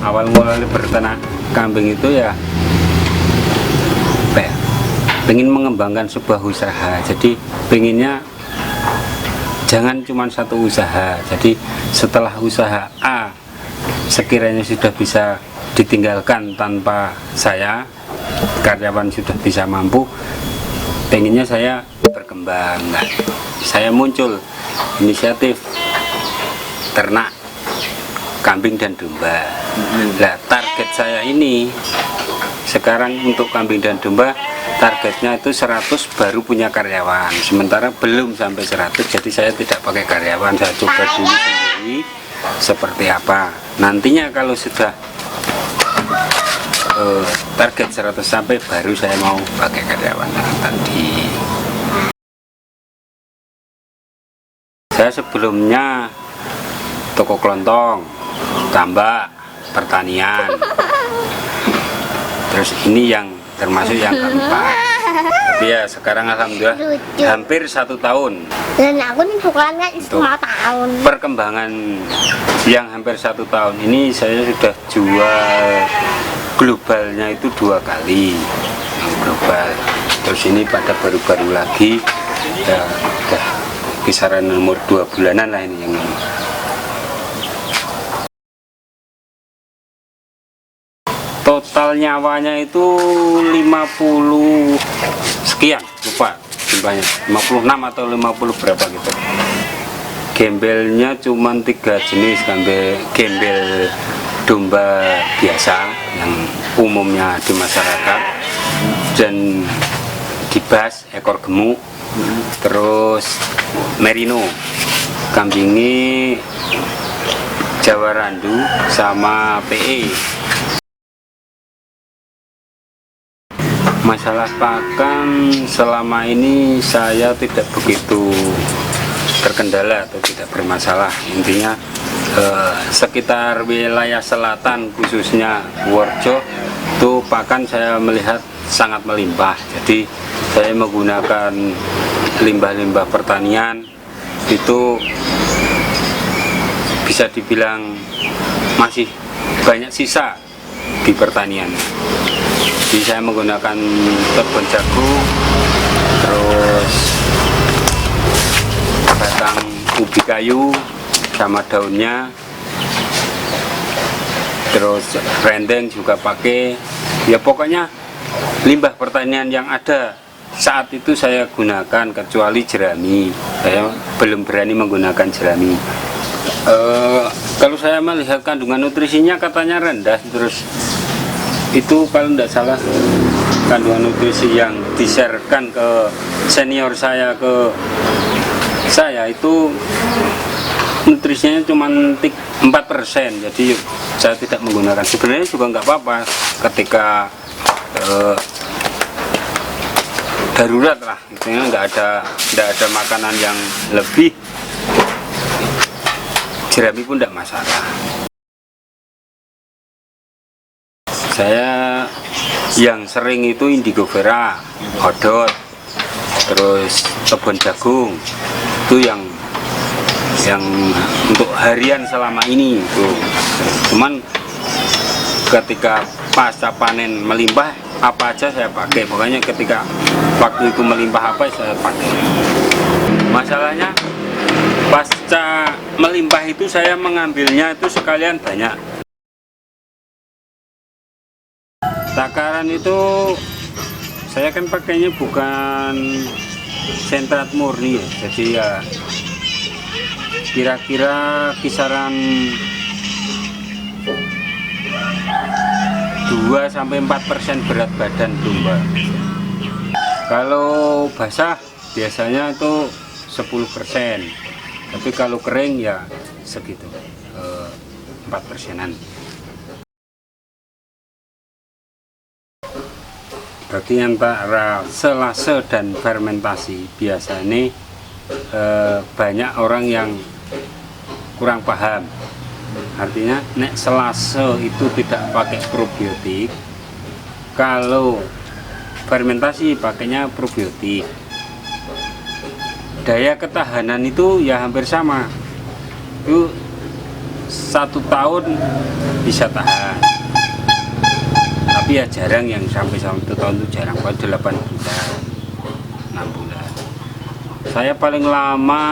awal mulai berternak kambing itu ya apa ya, pengen mengembangkan sebuah usaha. Jadi pengennya jangan cuma satu usaha. Jadi setelah usaha A sekiranya sudah bisa ditinggalkan tanpa saya, karyawan sudah bisa mampu, pengennya saya berkembang. Nah, saya muncul inisiatif ternak kambing dan domba. Nah, target saya ini sekarang untuk kambing dan domba targetnya itu 100 baru punya karyawan, sementara belum sampai 100, jadi saya tidak pakai karyawan. Saya coba dulu sendiri seperti apa. Nantinya kalau sudah target 100 sampai baru saya mau pakai karyawan. Tadi saya sebelumnya toko kelontong, tambak, pertanian. Terus ini yang termasuk yang keempat. Tapi ya sekarang alhamdulillah hampir 1 tahun. Dan aku nih bukan kan 1 tahun. Perkembangan yang hampir 1 tahun ini saya sudah jual globalnya itu 2 kali yang global. Terus ini pada baru-baru lagi ya udah kisaran umur 2 bulanan lah ini yang ini. Total nyawanya itu 50 sekian, lupa jumlahnya, 56 atau 50 berapa gitu. Gembelnya cuma 3 jenis, gembel domba biasa yang umumnya di masyarakat, dan dibas ekor gemuk, terus merino, kambingnya Jawa Randu sama PE. Masalah pakan selama ini saya tidak begitu terkendala atau tidak bermasalah. Intinya sekitar wilayah selatan khususnya Worjo itu pakan saya melihat sangat melimpah. Jadi saya menggunakan limbah-limbah pertanian itu bisa dibilang masih banyak sisa di pertanian. Jadi saya menggunakan tebon jagung, terus batang ubi kayu sama daunnya, terus rendeng juga pakai. Ya pokoknya limbah pertanian yang ada saat itu saya gunakan, kecuali jerami. Saya belum berani menggunakan jerami. Kalau saya melihat kandungan nutrisinya katanya rendah, terus itu kalau tidak salah kandungan nutrisi yang di-sharekan ke senior saya ke saya itu nutrisinya cuma 4%. Jadi saya tidak menggunakan. Sebenarnya juga nggak apa-apa ketika darurat lah, intinya nggak ada makanan yang lebih, jerami pun tidak masalah. Saya yang sering itu indigo vera, hodot, terus tebon jagung, itu yang untuk harian selama ini itu. Cuman ketika pasca panen melimpah apa aja saya pakai, pokoknya ketika waktu itu melimpah apa saya pakai. Masalahnya pasca melimpah itu saya mengambilnya itu sekalian banyak. Takaran itu saya kan pakainya bukan sentrat murni ya, jadi ya kira-kira kisaran 2-4% berat badan domba. Kalau basah biasanya itu 10%, tapi kalau kering ya segitu, 4%-an. Berarti antara selase dan fermentasi biasanya banyak orang yang kurang paham. Artinya nek selase itu tidak pakai probiotik, kalau fermentasi pakainya probiotik. Daya ketahanan itu ya hampir sama. Itu 1 tahun bisa tahan, tapi ya jarang yang sampai 1 tahun itu jarang, paling 8 bulan 6 bulan. Saya paling lama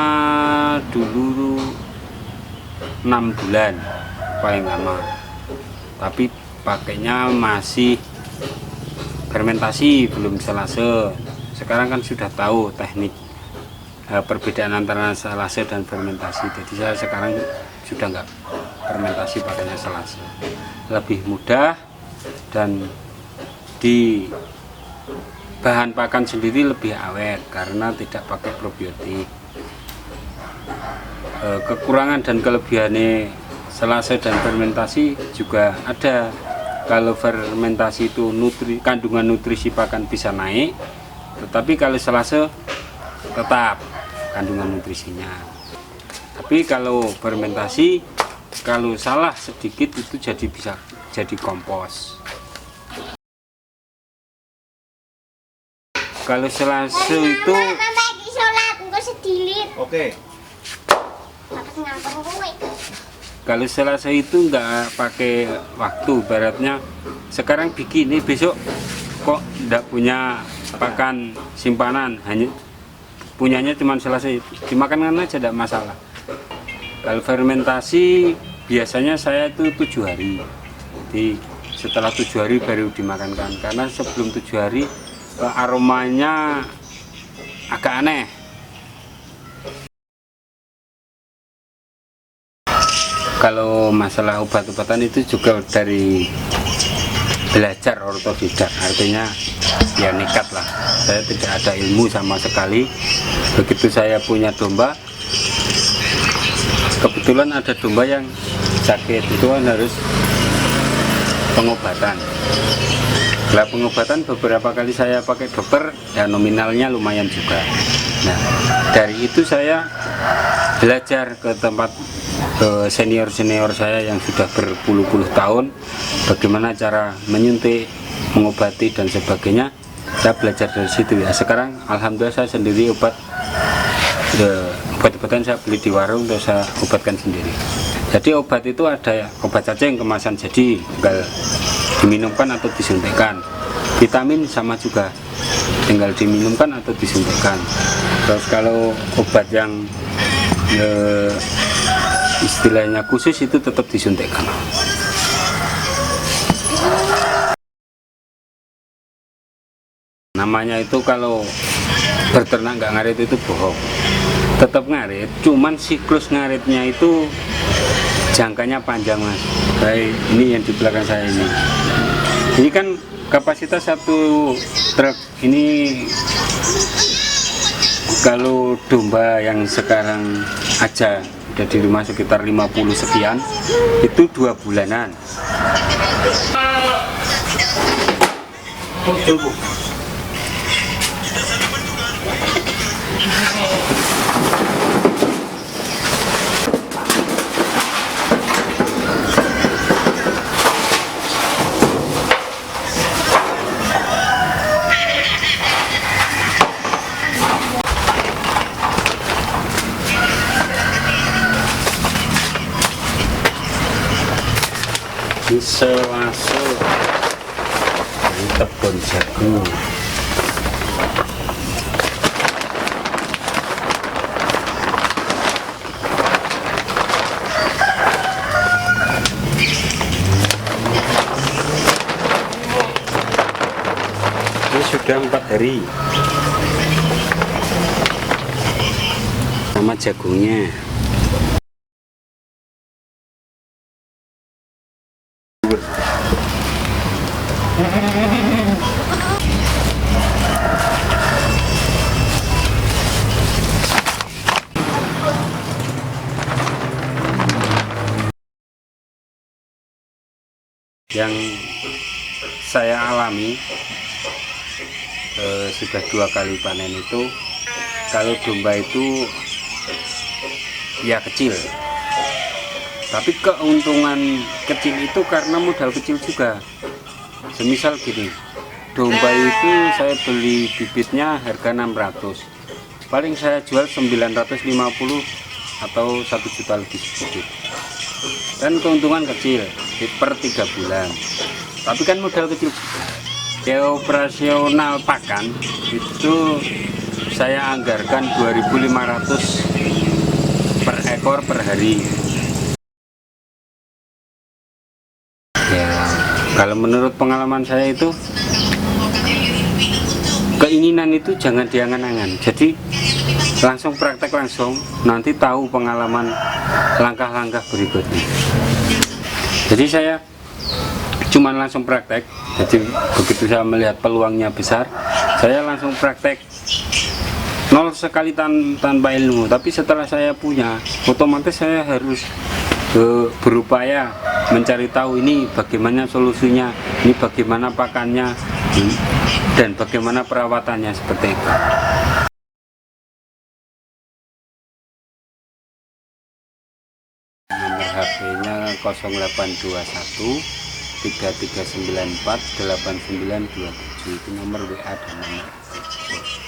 dulu 6 bulan paling lama, tapi pakainya masih fermentasi, belum selase. Sekarang kan sudah tahu teknik perbedaan antara selase dan fermentasi, jadi saya sekarang sudah nggak fermentasi, pakainya selase, lebih mudah, dan di bahan pakan sendiri lebih awet karena tidak pakai probiotik. Kekurangan dan kelebihannya selase dan fermentasi juga ada. Kalau fermentasi itu kandungan nutrisi pakan bisa naik, tetapi kalau selase tetap kandungan nutrisinya. Tapi kalau fermentasi, kalau salah sedikit itu bisa jadi kompos. Kalau selase itu Oke. kalau selasa itu nggak pakai waktu, baratnya sekarang bikin ini, besok kok nggak punya pakan simpanan, hanya punyanya cuma selasa, dimakan aja tidak masalah. Kalau fermentasi biasanya saya itu 7 hari, jadi setelah 7 hari baru dimakankan, karena sebelum 7 hari aromanya agak aneh. Kalau masalah obat-obatan itu juga dari belajar otodidak, artinya ya nekat lah. Saya tidak ada ilmu sama sekali. Begitu saya punya domba, kebetulan ada domba yang sakit, itu kan harus pengobatan. Setelah pengobatan beberapa kali saya pakai dokter, dan nominalnya lumayan juga. Nah, dari itu saya belajar ke tempat senior-senior saya yang sudah berpuluh-puluh tahun, bagaimana cara menyuntik, mengobati dan sebagainya. Saya belajar dari situ ya. Sekarang alhamdulillah saya sendiri obat-obatan saya beli di warung, terus saya obatkan sendiri. Jadi obat itu ada obat cacing kemasan jadi, tinggal diminumkan atau disuntikkan. Vitamin sama juga, tinggal diminumkan atau disuntikkan. Terus kalau obat yang istilahnya khusus itu tetap disuntikkan. Namanya itu kalau berternak nggak ngarit itu bohong, tetap ngarit, cuman siklus ngaritnya itu jangkanya panjang mas. Baik, ini yang di belakang saya ini kan kapasitas satu truk ini. Kalau domba yang sekarang aja ada di rumah sekitar 50 sekian, itu 2 bulanan. Selasa di Tebon Jagung. Ini sudah 4 hari sama jagungnya. Yang saya alami sudah 2 kali panen itu, kalau domba itu ya kecil, tapi keuntungan kecil itu karena modal kecil juga. Semisal gini, domba itu saya beli bibitnya harga 600, paling saya jual 950 atau 1 juta lebih sedikit. kan keuntungan kecil per 3 bulan, tapi kan modal kecil juga. Ya operasional pakan itu saya anggarkan 2.500 per ekor per hari. Ya kalau menurut pengalaman saya itu keinginan itu jangan diangan-angan, jadi langsung praktek langsung, nanti tahu pengalaman langkah-langkah berikutnya. Jadi saya cuman langsung praktek, jadi begitu saya melihat peluangnya besar, saya langsung praktek nol sekali tanpa ilmu. Tapi setelah saya punya, otomatis saya harus berupaya mencari tahu ini bagaimana solusinya, ini bagaimana pakannya, dan bagaimana perawatannya seperti itu. Nomor HP-nya 0821 3394 8927, itu nomor WA dan nomor telepon.